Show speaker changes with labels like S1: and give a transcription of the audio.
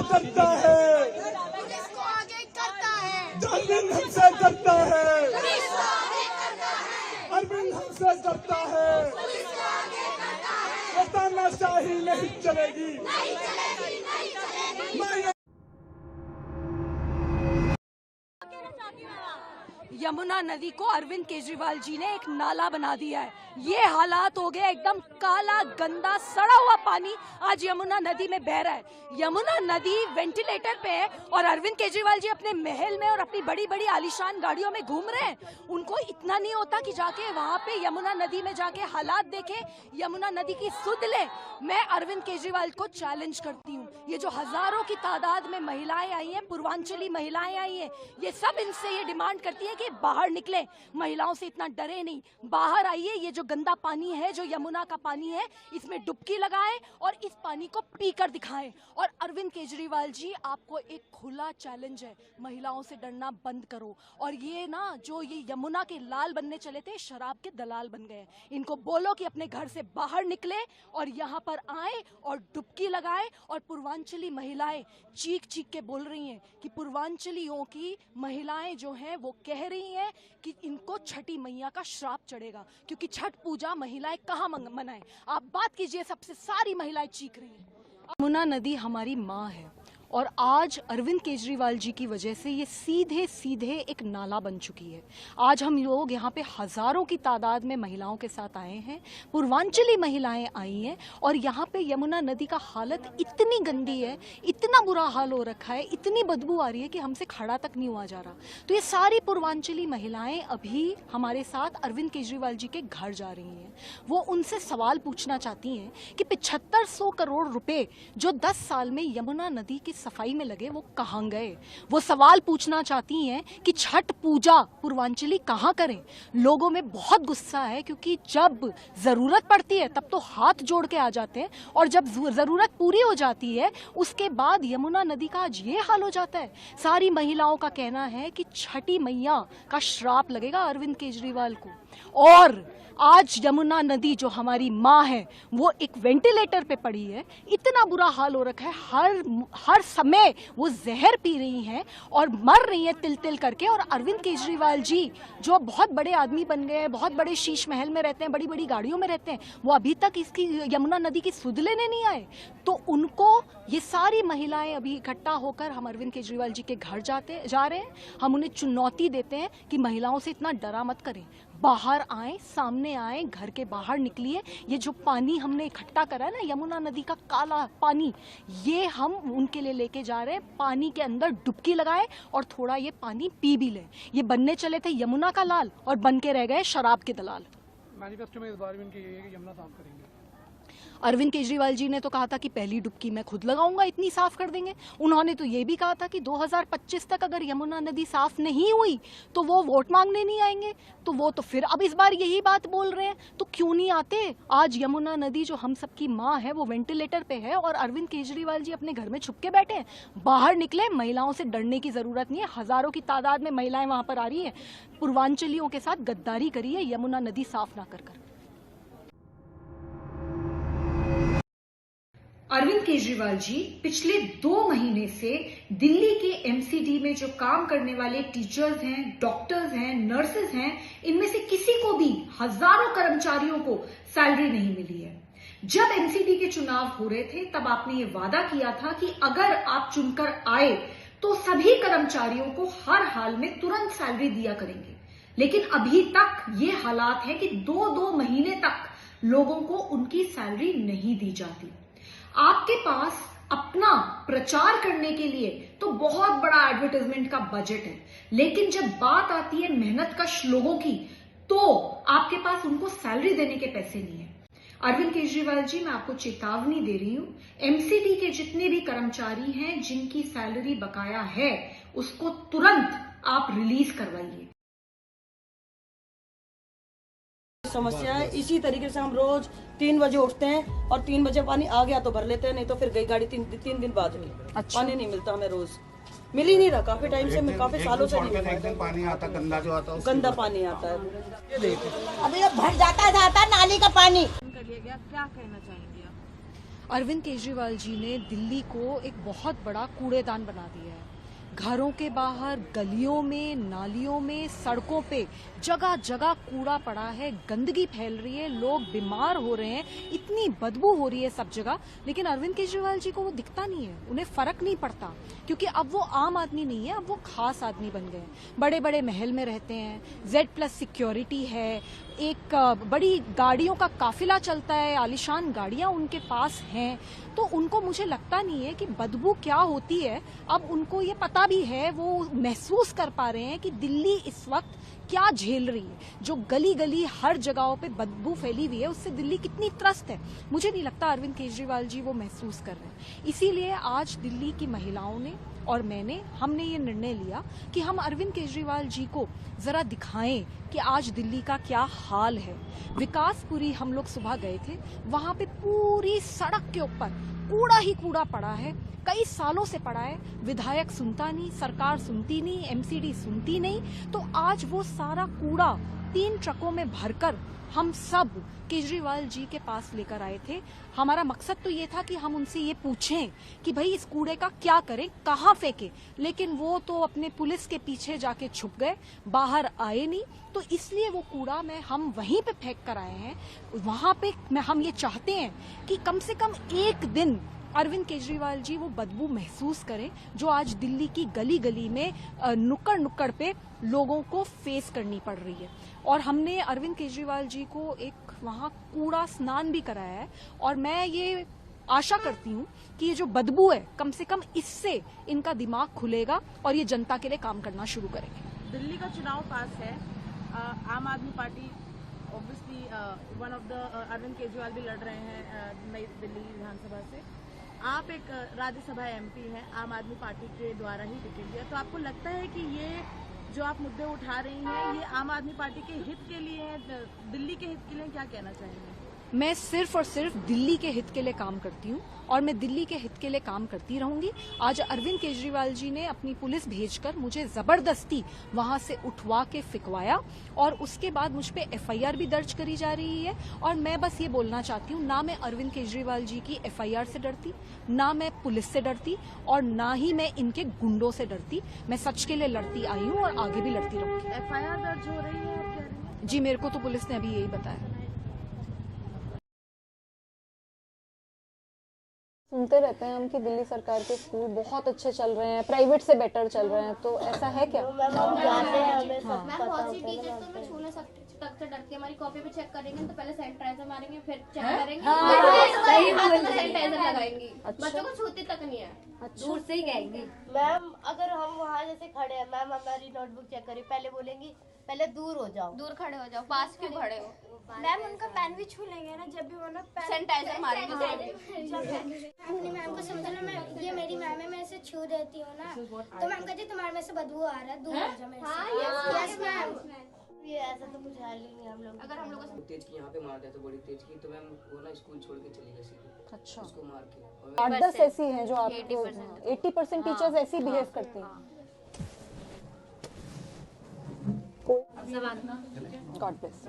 S1: डरता है,
S2: पुलिस को आगे करता है,
S1: अरविंद हमसे डरता है, अरविंद हमसे डरता है, ये तानाशाही नहीं चलेगी।
S3: यमुना नदी को अरविंद केजरीवाल जी ने एक नाला बना दिया है। ये हालात हो गए, एकदम काला गंदा सड़ा हुआ पानी आज यमुना नदी में बह रहा है। यमुना नदी वेंटिलेटर पे है और अरविंद केजरीवाल जी अपने महल में और अपनी बड़ी बड़ी आलीशान गाड़ियों में घूम रहे हैं। उनको इतना नहीं होता कि जाके वहां पे यमुना नदी में जाके हालात देखे, यमुना नदी की सुध ले। मैं अरविंद केजरीवाल को चैलेंज करती हूँ, ये जो हजारों की तादाद में महिलाएं आई हैं, पूर्वांचली महिलाएं आई हैं, ये सब इनसे ये डिमांड करती है कि बाहर निकले, महिलाओं से इतना डरे नहीं, बाहर आइए। ये जो गंदा पानी है, जो यमुना का पानी है, इसमें डुबकी लगाएं और इस पानी को पीकर दिखाएं। और अरविंद केजरीवाल जी, आपको एक खुला चैलेंज है, महिलाओं से डरना बंद करो। और ये ना, जो ये यमुना के लाल बनने चले थे, शराब के दलाल बन गए। इनको बोलो कि अपने घर से बाहर निकले और यहाँ पर आए और डुबकी लगाए। और पूर्वांचली महिलाएं चीख चीख के बोल रही हैं कि पूर्वांचलियों की महिलाएं जो हैं वो कह रही हैं कि इनको छठी मैया का श्राप चढ़ेगा, क्योंकि छठ पूजा महिलाएं कहाँ मनाएं। आप बात कीजिए, सबसे सारी महिलाएं चीख रही हैं। यमुना नदी हमारी माँ है और आज अरविंद केजरीवाल जी की वजह से ये सीधे सीधे एक नाला बन चुकी है। आज हम लोग यहाँ पे हजारों की तादाद में महिलाओं के साथ आए हैं, पूर्वांचली महिलाएं आई हैं और यहाँ पे यमुना नदी का हालत इतनी गंदी है, इतना बुरा हाल हो रखा है, इतनी बदबू आ रही है कि हमसे खड़ा तक नहीं हुआ जा रहा। तो ये सारी पूर्वांचली महिलाएं अभी हमारे साथ अरविंद केजरीवाल जी के घर जा रही हैं। वो उनसे सवाल पूछना चाहती हैं कि 7500 करोड़ रुपए जो 10 साल में यमुना नदी की सफाई में लगे, वो कहाँ गए। वो सवाल पूछना चाहती हैं कि छठ पूजा पूर्वांचली कहाँ करें। लोगों में बहुत गुस्सा है, क्योंकि जब जरूरत पड़ती है तब तो हाथ जोड़ के आ जाते हैं और जब जरूरत पूरी हो जाती है उसके बाद यमुना नदी का आज ये हाल हो जाता है। सारी महिलाओं का कहना है कि छठी मैया का श्राप लगेगा अरविंद केजरीवाल को। और आज यमुना नदी जो हमारी माँ है वो एक वेंटिलेटर पे पड़ी है, इतना बुरा हाल हो रखा है, हर समय वो जहर पी रही हैं और मर रही हैं तिल तिल करके। और अरविंद केजरीवाल जी जो बहुत बड़े आदमी बन गए हैं, बहुत बड़े शीश महल में रहते हैं, बड़ी बड़ी गाड़ियों में रहते हैं, वो अभी तक इसकी यमुना नदी की सुध लेने नहीं आए। तो उनको ये सारी महिलाएं अभी इकट्ठा होकर हम अरविंद केजरीवाल जी के घर जा रहे हैं। हम उन्हें चुनौती देते हैं कि महिलाओं से इतना डरा मत करें, बाहर आए, सामने आए, घर के बाहर निकलिए। ये जो पानी हमने इकट्ठा करा है ना, यमुना नदी का काला पानी, ये हम उनके लिए लेके जा रहे हैं। पानी के अंदर डुबकी लगाए और थोड़ा ये पानी पी भी लें। ये बनने चले थे यमुना का लाल और बन के रह गए शराब के दलाल।
S4: मैनिफेस्टो में इस बार भी इनकी यही है कि यमुना साफ करेंगे।
S3: अरविंद केजरीवाल जी ने तो कहा था कि पहली डुबकी मैं खुद लगाऊंगा, इतनी साफ कर देंगे। उन्होंने तो ये भी कहा था कि 2025 तक अगर यमुना नदी साफ नहीं हुई तो वो वोट मांगने नहीं आएंगे। तो वो तो फिर अब इस बार यही बात बोल रहे हैं, तो क्यों नहीं आते। आज यमुना नदी जो हम सबकी माँ है वो वेंटिलेटर पे है और अरविंद केजरीवाल जी अपने घर में छुप के बैठे हैं। बाहर निकले, महिलाओं से डरने की जरूरत नहीं है। हजारों की तादाद में महिलाएं वहां पर आ रही है, पूर्वांचलियों के साथ गद्दारी करी है यमुना नदी साफ ना कर।
S5: अरविंद केजरीवाल जी पिछले 2 महीने से दिल्ली के एमसीडी में जो काम करने वाले टीचर्स हैं, डॉक्टर्स हैं, नर्सेज हैं, इनमें से किसी को भी, हजारों कर्मचारियों को सैलरी नहीं मिली है। जब एमसीडी के चुनाव हो रहे थे तब आपने ये वादा किया था कि अगर आप चुनकर आए तो सभी कर्मचारियों को हर हाल में तुरंत सैलरी दिया करेंगे। लेकिन अभी तक ये हालात है कि 2-2 महीने तक लोगों को उनकी सैलरी नहीं दी जाती। आपके पास अपना प्रचार करने के लिए तो बहुत बड़ा एडवर्टाइजमेंट का बजट है, लेकिन जब बात आती है मेहनत कश लोगों की तो आपके पास उनको सैलरी देने के पैसे नहीं है। अरविंद केजरीवाल जी, मैं आपको चेतावनी दे रही हूं, एमसीडी के जितने भी कर्मचारी हैं जिनकी सैलरी बकाया है उसको तुरंत आप रिलीज करवाइए।
S6: समस्या है। इसी तरीके से हम रोज 3 बजे उठते हैं और 3 बजे पानी आ गया तो भर लेते हैं, नहीं तो फिर गई गाड़ी 3 दिन बाद में। अच्छा। पानी नहीं मिलता हमें, रोज मिल ही नहीं रहा। काफी टाइम से, काफी सालों से नहीं।
S4: एक दिन पानी आता, गंदा जो आता है,
S6: गंदा पानी आता है।
S4: ये देखिए
S2: अभी भर जाता है नाली का पानी।
S3: क्या कहना चाहेंगे आप? अरविंद केजरीवाल जी ने दिल्ली को एक बहुत बड़ा कूड़ेदान बना दिया है। घरों के बाहर, गलियों में, नालियों में, सड़कों पे जगह जगह कूड़ा पड़ा है, गंदगी फैल रही है, लोग बीमार हो रहे हैं, इतनी बदबू हो रही है सब जगह। लेकिन अरविंद केजरीवाल जी को वो दिखता नहीं है, उन्हें फर्क नहीं पड़ता, क्योंकि अब वो आम आदमी नहीं है, अब वो खास आदमी बन गए हैं। बड़े बड़े महल में रहते हैं, Z+ सिक्योरिटी है, एक बड़ी गाड़ियों का काफिला चलता है, आलीशान गाड़ियां उनके पास हैं। तो उनको, मुझे लगता नहीं है कि बदबू क्या होती है, अब उनको ये पता भी है, वो महसूस कर पा रहे हैं कि दिल्ली इस वक्त क्या झेल रही है। जो गली गली हर जगहों पे बदबू फैली हुई है, उससे दिल्ली कितनी त्रस्त है, मुझे नहीं लगता अरविंद केजरीवाल जी वो महसूस कर रहे हैं। इसीलिए आज दिल्ली की महिलाओं ने और हमने ये निर्णय लिया कि हम अरविंद केजरीवाल जी को जरा दिखाएं कि आज दिल्ली का क्या हाल है। विकासपुरी हम लोग सुबह गए थे, वहां पे पूरी सड़क के ऊपर कूड़ा ही कूड़ा पड़ा है, कई सालों से पड़ा है। विधायक सुनता नहीं, सरकार सुनती नहीं, MCD सुनती नहीं। तो आज वो सारा कूड़ा 3 ट्रकों में भरकर हम सब केजरीवाल जी के पास लेकर आए थे। हमारा मकसद तो ये था कि हम उनसे ये पूछें कि भाई इस कूड़े का क्या करें, कहाँ फेंके, लेकिन वो तो अपने पुलिस के पीछे जाके छुप गए, बाहर आए नहीं। तो इसलिए वो कूड़ा हम वहीं पे फेंक कर आए हैं। वहां पे हम ये चाहते हैं कि कम से कम एक दिन अरविंद केजरीवाल जी वो बदबू महसूस करें जो आज दिल्ली की गली गली में नुक्कड़ नुक्कड़ पे लोगों को फेस करनी पड़ रही है। और हमने अरविंद केजरीवाल जी को एक वहां कूड़ा स्नान भी कराया है, और मैं ये आशा करती हूँ कि ये जो बदबू है, कम से कम इससे इनका दिमाग खुलेगा और ये जनता के लिए काम करना शुरू करेंगे।
S7: दिल्ली का चुनाव पास है, Aam Aadmi Party obviously one of the Arvind Kejriwal भी लड़ रहे हैं नई दिल्ली विधानसभा से। आप एक राज्यसभा MP हैं, आम आदमी पार्टी के द्वारा ही टिकट दिया, तो आपको लगता है कि ये जो आप मुद्दे उठा रही हैं ये आम आदमी पार्टी के हित के लिए है, दिल्ली के हित के लिए, क्या कहना चाहेंगे?
S3: मैं सिर्फ और सिर्फ दिल्ली के हित के लिए काम करती हूँ और मैं दिल्ली के हित के लिए काम करती रहूंगी। आज अरविंद केजरीवाल जी ने अपनी पुलिस भेजकर मुझे जबरदस्ती वहां से उठवा के फिकवाया और उसके बाद मुझ पे FIR भी दर्ज करी जा रही है। और मैं बस ये बोलना चाहती हूँ, ना मैं अरविंद केजरीवाल जी की FIR से डरती, ना मैं पुलिस से डरती, और ना ही मैं इनके गुंडों से डरती। मैं सच के लिए लड़ती आई हूँ और आगे भी लड़ती रहूंगी।
S7: FIR दर्ज हो रही है, आप कह रही हैं?
S3: जी, मेरे को तो पुलिस ने अभी यही बताया।
S8: सुनते रहते हैं हम कि दिल्ली सरकार के स्कूल बहुत अच्छे चल रहे हैं, प्राइवेट से बेटर चल रहे हैं, तो ऐसा है क्या?
S2: मैम बहुत सी टीचर्स तो मैं छू नहीं सकती, तक से डरती है। हमारी कॉपी पे चेक करेंगे तो पहले सैनिटाइजर मारेंगे, फिर चेक करेंगे, सैनिटाइजर लगाएंगी। बच्चों को छूती तक नहीं है, दूर से ही कहेंगी।
S9: मैम अगर हम वहाँ जैसे खड़े हैं, मैम हमारी नोटबुक चेक करी, पहले बोलेंगी पहले दूर हो जाओ,
S2: दूर खड़े हो जाओ, पास क्यों खड़े हो?
S9: मैम उनका पेन भी छू लेंगे ना, जब भी वो लोग
S2: सैनिटाइजर मारेंगे।
S9: मैम को समझ लो, मैं ये मेरी मैम है, मैं इसे छू देती हूँ ना, तो मैम कहती तुम्हारे में से बदबू आ रहा है, दूर हो जाओ मेरे से। यस मैम, ये ऐसा तो कुछ हाल ही नहीं हम लोग।
S2: अगर हम लोग
S10: तेज की यहाँ पे मार दिया तो बड़ी तेज की, तो मैम वो ना स्कूल छोड़ के चली गई सीधे।
S8: अच्छा,
S10: उसको मार के।
S8: 8-10 ऐसी हैं जो आपको 80% टीचर्स ऐसी बिहेव करती हैं। God bless.